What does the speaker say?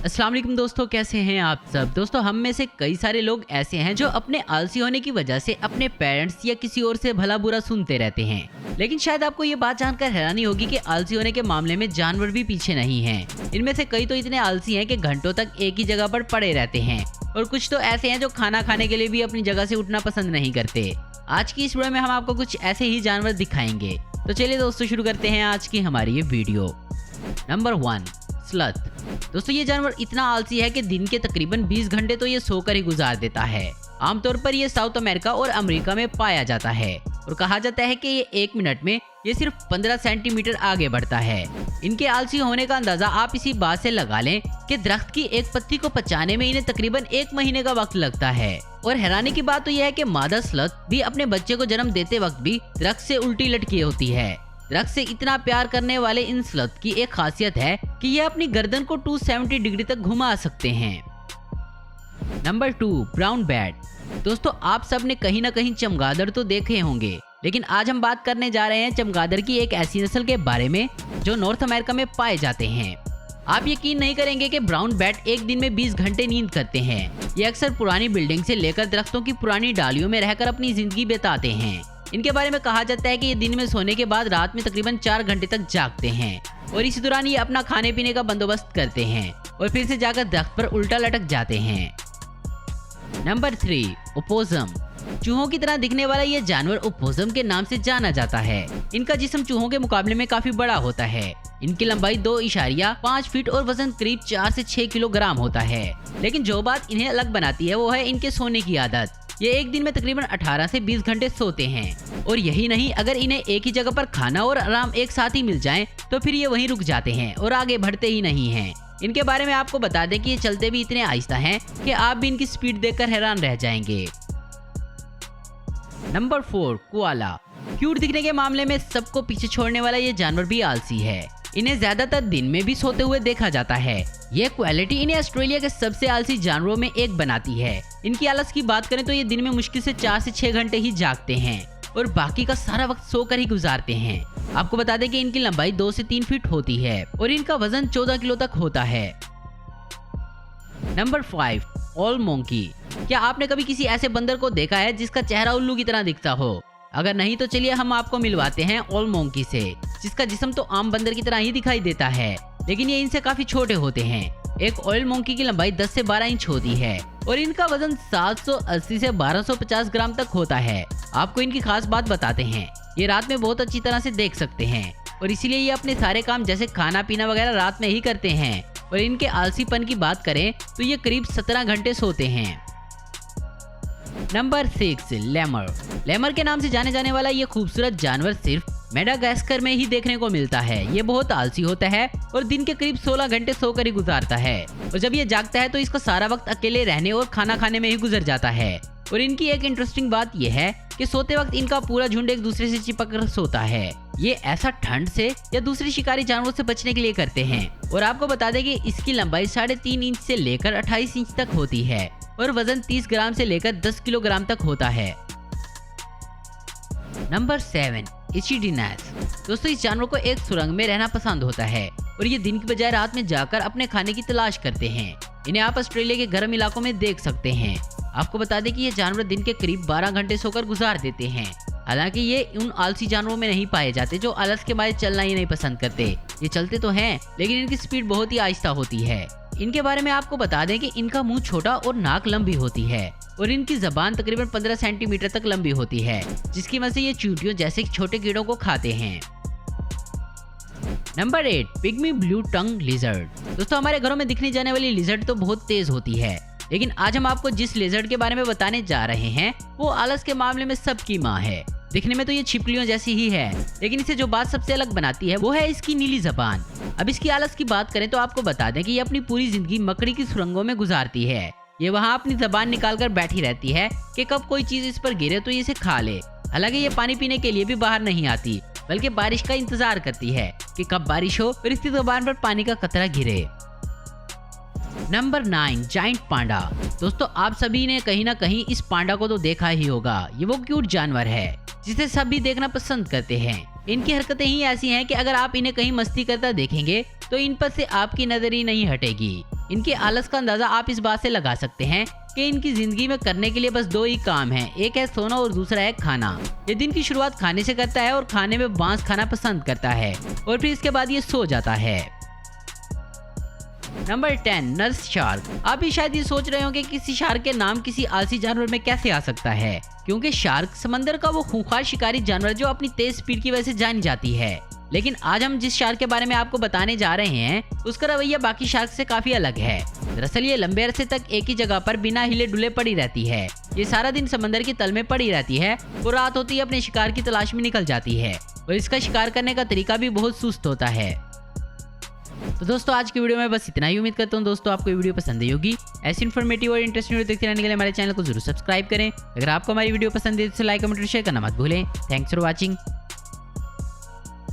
अस्सलाम वालेकुम दोस्तों, कैसे हैं आप सब। दोस्तों, हम में से कई सारे लोग ऐसे हैं जो अपने आलसी होने की वजह से अपने पेरेंट्स या किसी और से भला बुरा सुनते रहते हैं। लेकिन शायद आपको ये बात जानकर हैरानी होगी कि आलसी होने के मामले में जानवर भी पीछे नहीं हैं। इनमें से कई तो इतने आलसी हैं कि घंटों तक एक ही जगह पर पड़े रहते हैं और कुछ तो ऐसे हैं जो खाना खाने के लिए भी अपनी जगह से उठना पसंद नहीं करते। आज की इस वीडियो में हम आपको कुछ ऐसे ही जानवर दिखाएंगे। तो चलिए दोस्तों, शुरू करते हैं आज की हमारी ये वीडियो। Number 1, sloth. दोस्तों, ये जानवर इतना आलसी है कि दिन के तकरीबन 20 घंटे तो ये सोकर ही गुजार देता है। आमतौर पर ये साउथ अमेरिका और अमेरिका में पाया जाता है और कहा जाता है कि ये 1 मिनट में ये सिर्फ 15 सेंटीमीटर आगे बढ़ता है। इनके आलसी होने का अंदाजा आप इसी बात से लगा लें कि दरख्त की एक पत्ती को पचाने में इन्हें तकरीबन 1 महीने का वक्त लगता है। और हैरानी की बात तो यह है कि मादा स्लथ भी अपने बच्चे को जन्म देते वक्त भी दरख्त से उल्टी लटकी होती है। दरख्त से इतना प्यार करने वाले इन स्लथ की एक खासियत है कि ये अपनी गर्दन को 270 डिग्री तक घुमा सकते हैं। Number 2, brown bat. दोस्तों, आप सब ने कहीं ना कहीं चमगादड़ तो देखे होंगे, लेकिन आज हम बात करने जा रहे हैं चमगादड़ की एक ऐसी नस्ल के बारे में जो नॉर्थ अमेरिका में पाए जाते हैं। आप यकीन नहीं करेंगे कि ब्राउन बैट एक दिन में 20 घंटे नींद करते हैं। ये अक्सर पुरानी बिल्डिंग से लेकर दरख्तों की पुरानी डालियों में रहकर अपनी जिंदगी बिताते हैं। इनके बारे में कहा जाता है कि ये दिन में सोने के बाद रात में तकरीबन 4 घंटे तक जागते हैं और इसी दौरान ये अपना खाने पीने का बंदोबस्त करते हैं और फिर से जाकर दरख्त पर उल्टा लटक जाते हैं। Number 3, opossum. चूहों की तरह दिखने वाला ये जानवर ओपोसम के नाम से जाना जाता है। इनका जिस्म चूहों के मुकाबले में काफी बड़ा होता है। इनकी लंबाई 2.5 फीट और वजन करीब 4 से 6 किलोग्राम होता है। लेकिन जो बात इन्हें अलग बनाती है वो है इनके सोने की आदत। ये एक दिन में तकरीबन 18 से 20 घंटे सोते हैं और यही नहीं, अगर इन्हें एक ही जगह पर खाना और आराम एक साथ ही मिल जाए तो फिर ये वहीं रुक जाते हैं और आगे बढ़ते ही नहीं हैं। इनके बारे में आपको बता दें कि ये चलते भी इतने आहिस्ता हैं कि आप भी इनकी स्पीड देखकर हैरान रह जाएंगे। Number 4, koala. क्यूट दिखने के मामले में सबको पीछे छोड़ने वाला ये जानवर भी आलसी है। इन्हें ज्यादातर दिन में भी सोते हुए देखा जाता है। यह क्वालिटी इन्हें ऑस्ट्रेलिया के सबसे आलसी जानवरों में एक बनाती है। इनकी आलस की बात करें तो ये दिन में मुश्किल से 4 से 6 घंटे ही जागते हैं और बाकी का सारा वक्त सोकर ही गुजारते हैं। आपको बता दें कि इनकी लंबाई 2 से 3 फीट होती है और इनका वजन 14 किलो तक होता है। Number 5, all monkey. क्या आपने कभी किसी ऐसे बंदर को देखा है जिसका चेहरा उल्लू की तरह दिखता हो? अगर नहीं तो चलिए हम आपको मिलवाते हैं ऑल मोंकी से, जिसका जिस्म तो आम बंदर की तरह ही दिखाई देता है, लेकिन ये इनसे काफी छोटे होते हैं। एक ऑयल मोंकी की लंबाई 10 से 12 इंच होती है और इनका वजन 780 से 1250 ग्राम तक होता है। आपको इनकी खास बात बताते हैं, ये रात में बहुत अच्छी तरह से देख सकते हैं और इसीलिए ये अपने सारे काम जैसे खाना पीना वगैरह रात में ही करते हैं। और इनके आलसीपन की बात करें तो ये करीब 17 घंटे सोते हैं। Number 6, Lamar. लेमर के नाम से जाने जाने वाला ये खूबसूरत जानवर सिर्फ मेडागास्कर में ही देखने को मिलता है। ये बहुत आलसी होता है और दिन के करीब 16 घंटे सोकर ही गुजारता है और जब ये जागता है तो इसका सारा वक्त अकेले रहने और खाना खाने में ही गुजर जाता है। और इनकी एक इंटरेस्टिंग बात यह है कि सोते वक्त इनका पूरा झुंड एक दूसरे से चिपक कर सोता है। ये ऐसा ठंड से या दूसरे शिकारी जानवरों से बचने के लिए करते हैं। और आपको बता दें कि इसकी लंबाई 3.5 इंच से लेकर 28 इंच तक होती है और वजन 30 ग्राम से लेकर 10 किलोग्राम तक होता है। नंबर 7, एचिडीनेस। दोस्तों, इस जानवर को एक सुरंग में रहना पसंद होता है और ये दिन की बजाय रात में जाकर अपने खाने की तलाश करते हैं। इन्हें आप ऑस्ट्रेलिया के गर्म इलाकों में देख सकते हैं। आपको बता दें कि ये जानवर दिन के करीब 12 घंटे सोकर गुजार देते हैं। हालांकि ये उन आलसी जानवरों में नहीं पाए जाते जो आलस के मारे चलना ही नहीं पसंद करते। ये चलते तो हैं, लेकिन इनकी स्पीड बहुत ही आहिस्ता होती है। इनके बारे में आपको बता दें कि इनका मुंह छोटा और नाक लंबी होती है और इनकी जबान तकरीबन 15 सेंटीमीटर तक लंबी होती है, जिसकी वजह से ये चींटियों जैसे छोटे कीड़ों को खाते हैं। Number 8, pygmy blue tongue lizard. दोस्तों, हमारे घरों में दिखने जाने वाली लिजर्ड तो बहुत तेज होती है, लेकिन आज हम आपको जिस लिजर्ड के बारे में बताने जा रहे हैं वो आलस के मामले में सबकी माँ है। दिखने में तो ये छिपकलियों जैसी ही है, लेकिन इसे जो बात सबसे अलग बनाती है वो है इसकी नीली जबान। अब इसकी आलस की बात करें तो आपको बता दें कि ये अपनी पूरी जिंदगी मकड़ी की सुरंगों में गुजारती है। ये वहाँ अपनी जबान निकालकर बैठी रहती है कि कब कोई चीज इस पर गिरे तो ये इसे खा ले। हालांकि ये पानी पीने के लिए भी बाहर नहीं आती, बल्कि बारिश का इंतजार करती है कि कब बारिश हो और इसकी जबान पर पानी का कतरा गिरे। Number 9, giant panda. दोस्तों, आप सभी ने कहीं ना कहीं इस पांडा को तो देखा ही होगा। ये वो क्यूट जानवर है जिसे सभी देखना पसंद करते हैं। इनकी हरकतें ही ऐसी हैं कि अगर आप इन्हें कहीं मस्ती करता देखेंगे तो इन पर से आपकी नजर ही नहीं हटेगी। इनके आलस का अंदाजा आप इस बात से लगा सकते हैं कि इनकी जिंदगी में करने के लिए बस 2 ही काम हैं, एक है सोना और दूसरा है खाना। ये दिन की शुरुआत खाने से करता है और खाने में बांस खाना पसंद करता है और फिर इसके बाद ये सो जाता है। Number 10, nurse shark. आप भी शायद ये सोच रहे होंगे कि किसी शार्क के नाम किसी आलसी जानवर में कैसे आ सकता है, क्योंकि शार्क समंदर का वो खूंखार शिकारी जानवर जो अपनी तेज स्पीड की वजह से जानी जाती है। लेकिन आज हम जिस शार्क के बारे में आपको बताने जा रहे हैं उसका रवैया बाकी शार्क से काफी अलग है। दरअसल ये लंबे अरसे तक एक ही जगह पर बिना हिले डुले पड़ी रहती है। ये सारा दिन समंदर की तल में पड़ी रहती है और रात होती ही अपने शिकार की तलाश में निकल जाती है और इसका शिकार करने का तरीका भी बहुत सुस्त होता है। तो दोस्तों आज की वीडियो में बस इतना ही। उम्मीद करता हूँ दोस्तों आपको ये वीडियो पसंद आई होगी। ऐसी इन्फॉर्मेटिव और इंटरेस्टिंग वीडियो देखते रहने के लिए हमारे चैनल को जरूर सब्सक्राइब करें। अगर आपको हमारी वीडियो पसंद है तो लाइक कमेंट और शेयर करना मत भूलें। Thanks for watching.